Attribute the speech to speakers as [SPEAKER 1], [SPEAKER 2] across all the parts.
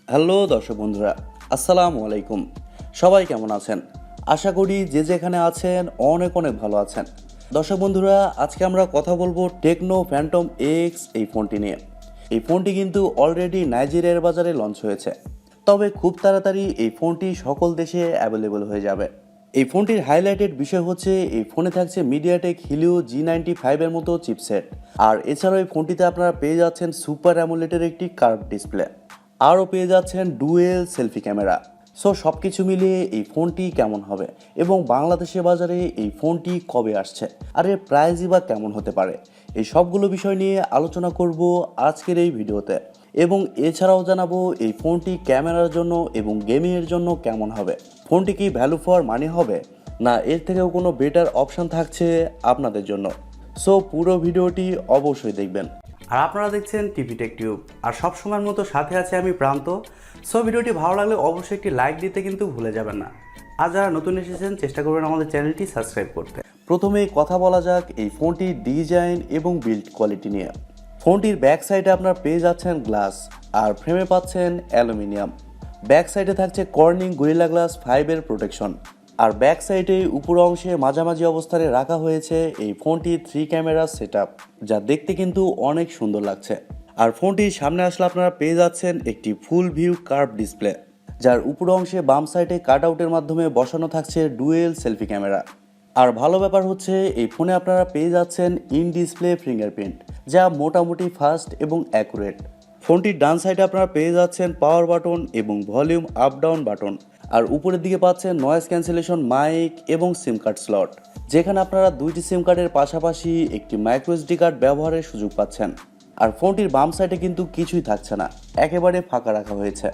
[SPEAKER 1] Hello দর্শক বন্ধুরা, আসসালামু আলাইকুম। সবাই কেমন আছেন? আশা করি যে যেখানে আছেন অনেক ভালো আছেন। দর্শক বন্ধুরা, আজকে আমরা কথা বলবো টেকনো ফ্যান্টম এক্স এই ফোনটি নিয়ে। এই ফোনটি কিন্তু অলরেডি নাইজেরিয়ার বাজারে লঞ্চ হয়েছে, তবে খুব তাড়াতাড়ি এই ফোনটি সকল দেশে অ্যাভেলেবল হয়ে যাবে। এই ফোনটির হাইলাইটেড বিষয় হচ্ছে এই ফোনে থাকছে মিডিয়াটেক হিলিও G95 এর মতো চিপসেট, আর এছাড়াও এই ফোনটিতে আপনারা পেয়ে যাচ্ছেন সুপার অ্যামোলেডের একটি কার্ভ ডিসপ্লে, আরও পেয়ে যাচ্ছেন ডুয়েল সেলফি ক্যামেরা। সো সব কিছু মিলিয়ে এই ফোনটি কেমন হবে এবং বাংলাদেশের বাজারে এই ফোনটি কবে আসছে, আর এর প্রাইসই বা কেমন হতে পারে, এই সবগুলো বিষয় নিয়ে আলোচনা করব আজকের এই ভিডিওতে। এবং এছাড়াও জানাবো এই ফোনটি ক্যামেরার জন্য এবং গেমিংয়ের জন্য কেমন হবে, ফোনটি কি ভ্যালু ফর মানি হবে, না এর থেকেও কোনো বেটার অপশান থাকছে আপনাদের জন্য। সো পুরো ভিডিওটি অবশ্যই দেখবেন। আর আপনারা দেখছেন টিভি টেকটিউব, আর সব সময়ের মতো সাথে আছে আমি প্রান্ত। সো ভিডিওটি ভালো লাগলে অবশ্যই একটি লাইক দিতে কিন্তু ভুলে যাবেন না, আর যারা নতুন এসেছেন চেষ্টা করবেন আমাদের চ্যানেলটি সাবস্ক্রাইব করতে। প্রথমেই কথা বলা যাক এই ফোনটির ডিজাইন এবং বিল্ড কোয়ালিটি নিয়ে। ফোনটির ব্যাক সাইডে আপনারা পেয়ে যাচ্ছেন গ্লাস, আর ফ্রেমে পাচ্ছেন অ্যালুমিনিয়াম। ব্যাক সাইডে থাকছে কর্নিং গরিলা গ্লাস 5 এর প্রোটেকশন, আর ব্যাক সাইডে উপর অংশে মাঝামাঝি অবস্থানে রাখা হয়েছে এই ফোনটির 3 ক্যামেরা সেটআপ, যা দেখতে কিন্তু অনেক সুন্দর লাগছে। আর ফোনটির সামনে আসলে আপনারা পেয়ে যাচ্ছেন একটি ফুল ভিউ কার্ভ ডিসপ্লে, যার উপর অংশে বাম সাইডে কাট আউটের মাধ্যমে বসানো থাকছে ডুয়েল সেলফি ক্যামেরা। আর ভালো ব্যাপার হচ্ছে এই ফোনে আপনারা পেয়ে যাচ্ছেন ইন ডিসপ্লে ফিঙ্গারপ্রিন্ট, যা মোটামুটি ফাস্ট এবং অ্যাকুরেট। ফোনটির ডান সাইডে আপনারা পেয়ে যাচ্ছেন পাওয়ার বাটন এবং ভলিউম আপ ডাউন বাটন, আর উপরের দিকে পাচ্ছেন নয়েজ ক্যান্সেলেশন মাইক এবং সিম কার্ড স্লট, যেখানে আপনারা দুইটি সিম কার্ডের পাশাপাশি একটি মাইক্রো এসডি কার্ড ব্যবহারের সুযোগ পাচ্ছেন। আর ফোনটির বাম সাইডে কিন্তু কিছুই থাকছে না, একেবারে ফাঁকা রাখা হয়েছে।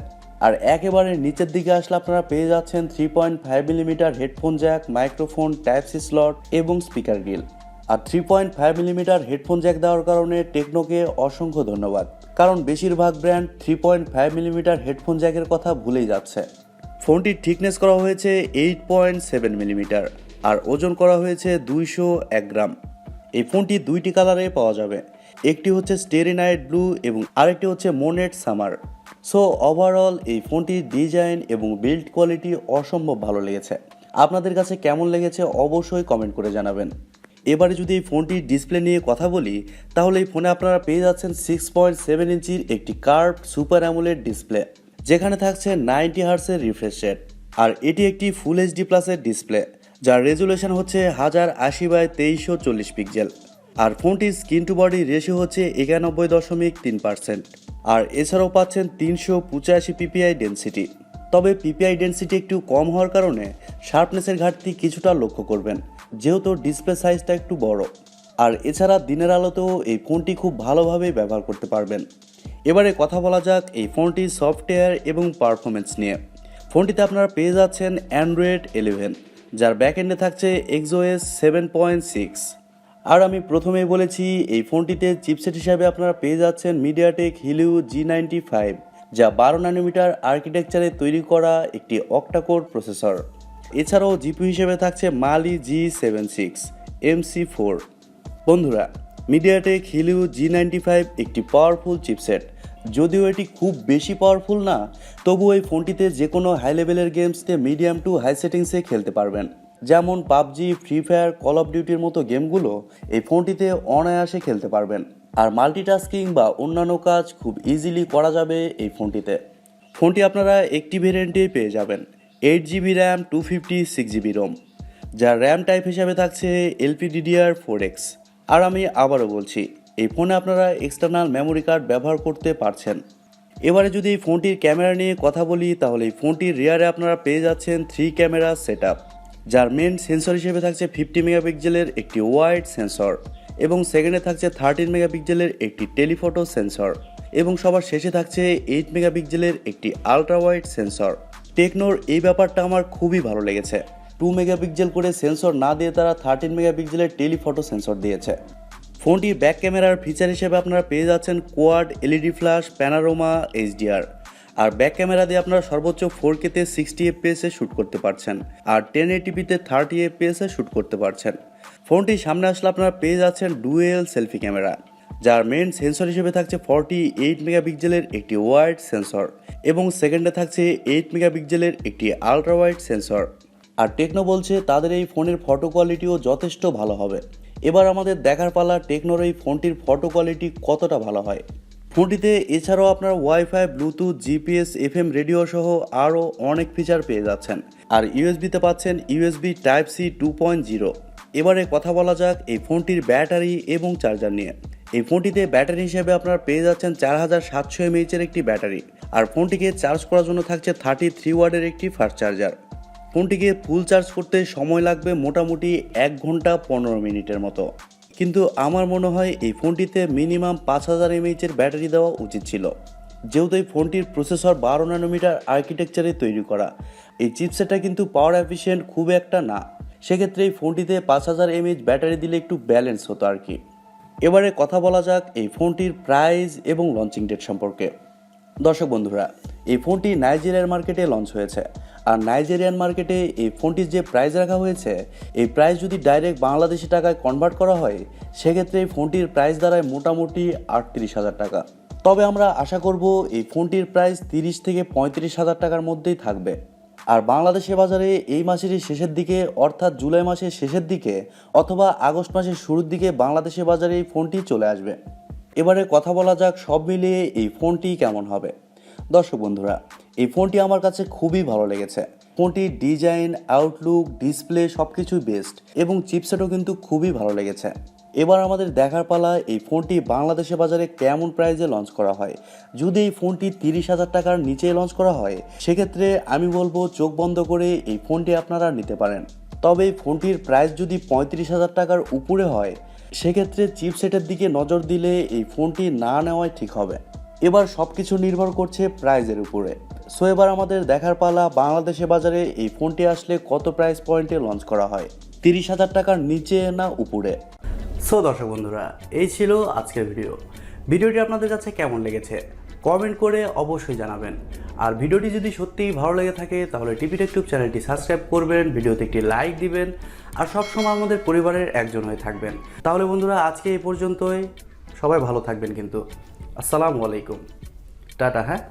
[SPEAKER 1] আর একেবারে নিচের দিকে আসলে আপনারা পেয়ে যাচ্ছেন 3.5mm headphone jack, microphone, type C slot এবং স্পিকার গ্রিল। আর 3.5mm হেডফোন জ্যাক দেওয়ার কারণে টেকনোকে অসংখ্য ধন্যবাদ, কারণ বেশিরভাগ ব্র্যান্ড 3.5mm হেডফোন জ্যাকের কথা ভুলেই যাচ্ছে। ফোনটির থিকনেস করা হয়েছে 8.7mm, আর ওজন করা হয়েছে 201 গ্রাম। এই ফোনটি দুইটি কালারে পাওয়া যাবে, একটি হচ্ছে স্টেরি নাইট ব্লু এবং আরেকটি হচ্ছে মোনেট সামার। সো ওভারঅল এই ফোনটির ডিজাইন এবং বিল্ড কোয়ালিটি অসম্ভব ভালো লেগেছে। আপনাদের কাছে কেমন লেগেছে অবশ্যই কমেন্ট করে জানাবেন। এবারে যদি এই ফোনটির ডিসপ্লে নিয়ে কথা বলি, তাহলে এই ফোনে আপনারা পেয়ে যাচ্ছেন 6.7 ইঞ্চির একটি কার্ভ সুপার অ্যামোলেড ডিসপ্লে, যেখানে থাকছে 90 হার্টসের রিফ্রেশ রেট। আর এটি একটি ফুল এইচডি প্লাসের ডিসপ্লে, যার রেজুলেশন হচ্ছে 1080x2340 পিক্সেল। আর ফোনটির স্ক্রিন টু বডি রেশিও হচ্ছে 91.3%। আর এছাড়াও পাচ্ছেন 385 পিপিআই ডেনসিটি। তবে পিপিআই ডেনসিটি একটু কম হওয়ার কারণে শার্পনেসের ঘাটতি কিছুটা লক্ষ্য করবেন, যেহেতু ডিসপ্লে সাইজটা একটু বড়। আর এছাড়া দিনের আলোতেও এই ফোনটি খুব ভালোভাবেই ব্যবহার করতে পারবেন। এবারে কথা বলা যাক এই ফোনটির সফটওয়্যার এবং পারফরমেন্স নিয়ে। ফোনটিতে আপনারা পেয়ে যাচ্ছেন অ্যান্ড্রয়েড 11, যার ব্যাকএন্ডে থাকছে XOS 7.6। আর আমি প্রথমেই বলেছি এই ফোনটিতে চিপসেট হিসাবে আপনারা পেয়ে যাচ্ছেন মিডিয়াটেক হিলিও G95, যা 12 ন্যানোমিটার আর্কিটেকচারে তৈরি করা একটি Octa-core প্রসেসর। এছাড়াও জিপিইউ হিসেবে থাকছে মালি G76 MC4। বন্ধুরা, মিডিয়াটেক হিলিও G95 একটি পাওয়ারফুল চিপসেট। যদিও এটি খুব বেশি পাওয়ারফুল না, তবুও এই ফোনটিতে যে কোনো হাই লেভেলের গেমসকে মিডিয়াম টু হাই সেটিংসে খেলতে পারবেন, যেমন PUBG, free fire, call of ডিউটির মতো গেমগুলো এই ফোনটিতে অনায়াসে খেলতে পারবেন। আর মাল্টিটাস্কিং বা অন্যান্য কাজ খুব ইজিলি করা যাবে এই ফোনটিতে। ফোনটি আপনারা একটি ভেরিয়েন্টেই পেয়ে যাবেন, 8GB র্যাম, 256GB রোম, যার র্যাম টাইপ হিসাবে থাকছে LPDDR4X। আর আমি আবারও বলছি, এই ফোনে আপনারা এক্সটার্নাল মেমোরি কার্ড ব্যবহার করতে পারছেন। এবারে যদি এই ফোনটির ক্যামেরা নিয়ে কথা বলি, তাহলে এই ফোনটির রিয়ারে আপনারা পেয়ে যাচ্ছেন 3 ক্যামেরা সেটআপ, যার মেন সেন্সর হিসেবে থাকছে 50 মেগাপিক্সেলের একটি ওয়াইড সেন্সর, এবং সেকেন্ডে থাকছে 13 মেগাপিক্সেলের একটি টেলিফটো সেন্সর, এবং সবার শেষে থাকছে 8 মেগাপিক্সেলের একটি আলট্রা ওয়াইড সেন্সর। টেকনোর এই ব্যাপারটা আমার খুবই ভালো লেগেছে, 2 মেগাপিক্সেল করে সেন্সর না দিয়ে তারা 13 মেগাপিক্সেলের টেলিফটো সেন্সর দিয়েছে। ফোনটির ব্যাক ক্যামেরার ফিচার হিসেবে আপনারা পেয়ে যাচ্ছেন quad LED flash, panorama, HDR. আর ব্যাক ক্যামেরা দিয়ে আপনারা সর্বোচ্চ 4K-তে 60 FPS শ্যুট করতে পারছেন, আর 1080p-তে 30 FPS শ্যুট করতে পারছেন। ফোনটির সামনে আসলে আপনারা পেয়ে যাচ্ছেন ডুয়েল সেলফি ক্যামেরা, যার মেন সেন্সর হিসেবে থাকছে 48 মেগাপিক্সেলের একটি ওয়াইড সেন্সর এবং সেকেন্ডে থাকছে 8 মেগাপিক্সেলের একটি আলট্রা ওয়াইড সেন্সর। আর টেকনো বলছে তাদের এই ফোনের ফটো কোয়ালিটিও যথেষ্ট ভালো হবে। এবার আমাদের দেখার পালা টেকনোর এই ফোনটির ফটো কোয়ালিটি কতটা ভালো হয়। ফোনটিতে এছাড়াও আপনার wifi, Bluetooth, GPS, FM radio সহ আরও অনেক ফিচার পেয়ে যাচ্ছেন। আর ইউএসবিতে পাচ্ছেন ইউএসবি টাইপ সি 2.0। এবারে কথা বলা যাক এই ফোনটির ব্যাটারি এবং চার্জার নিয়ে। এই ফোনটিতে ব্যাটারি হিসেবে আপনারা পেয়ে যাচ্ছেন 4700 mAh একটি ব্যাটারি। আর ফোনটিকে চার্জ করার জন্য থাকছে 33 ওয়াটের একটি ফাস্ট চার্জার। ফোনটিকে ফুল চার্জ করতে সময় লাগবে মোটামুটি 1 ঘন্টা 15 মিনিটের মতো। কিন্তু আমার মনে হয় এই ফোনটিতে মিনিমাম 5000 mAh ব্যাটারি দেওয়া উচিত ছিল, যেহেতু এই ফোনটির প্রসেসর 12 ন্যানোমিটার আর্কিটেকচারে তৈরি করা। এই চিপসেটটা কিন্তু পাওয়ার এফিশিয়েন্ট খুব একটা না, সেক্ষেত্রে এই ফোনটিতে 5000 mAh ব্যাটারি দিলে একটু ব্যালেন্স হতো আর কি। এবারে কথা বলা যাক এই ফোনটির প্রাইস এবং লঞ্চিং ডেট সম্পর্কে। দর্শক বন্ধুরা, এই ফোনটি নাইজেরিয়ার মার্কেটে লঞ্চ হয়েছে। আর নাইজেরিয়ান মার্কেটে এই ফোনটির যে প্রাইস রাখা হয়েছে, এই প্রাইস যদি ডাইরেক্ট বাংলাদেশি টাকায় কনভার্ট করা হয়, সেক্ষেত্রে এই ফোনটির প্রাইস দাঁড়ায় মোটামুটি 38,000 টাকা। তবে আমরা আশা করব এই ফোনটির প্রাইস 30 থেকে 35,000 টাকার মধ্যেই থাকবে। আর বাংলাদেশের বাজারে এই মাসের শেষের দিকে অর্থাৎ জুলাই মাসের শেষের দিকে অথবা আগস্ট মাসের শুরুর দিকে বাংলাদেশের বাজারে এই ফোনটি চলে আসবে। এবারে কথা বলা যাক সব মিলিয়ে এই ফোনটি কেমন হবে। দর্শক বন্ধুরা, এই ফোনটি আমার কাছে খুবই ভালো লেগেছে। ফোনটির ডিজাইন, আউটলুক, ডিসপ্লে সব কিছুই বেস্ট এবং চিপসেটও কিন্তু খুবই ভালো লেগেছে। এবার আমাদের দেখার পালা এই ফোনটি বাংলাদেশের বাজারে কেমন প্রাইসে লঞ্চ করা হয়। যদি এই ফোনটি 30,000 টাকার নিচে লঞ্চ করা হয়, সেক্ষেত্রে আমি বলবো চোখ বন্ধ করে এই ফোনটি আপনারা নিতে পারেন। তবে এই ফোনটির প্রাইস যদি 35,000 টাকার উপরে হয়, সেক্ষেত্রে চিপসেটের দিকে নজর দিলে এই ফোনটি না নেওয়াই ঠিক হবে। এবার সব কিছু নির্ভর করছে প্রাইজের উপরে। সো এবার আমাদের দেখার পালা বাংলাদেশের বাজারে এই ফোনটি আসলে কত প্রাইস পয়েন্টে লঞ্চ করা হয়, 30,000 টাকার নিচে না উপরে। সো দর্শক বন্ধুরা, এই ছিল আজকের ভিডিওটি আপনাদের কাছে কেমন লেগেছে কমেন্ট করে অবশ্যই জানাবেন। আর ভিডিওটি যদি সত্যিই ভালো লেগে থাকে তাহলে TechTube চ্যানেলটি সাবস্ক্রাইব করবেন, ভিডিওতে একটি লাইক দিবেন আর সবসময় আমাদের পরিবারের একজন হয়ে থাকবেন। তাহলে বন্ধুরা, আজকে এই পর্যন্তই। সবাই ভালো থাকবেন কিন্তু। আসসালামু আলাইকুম, টাটা। হ্যাঁ।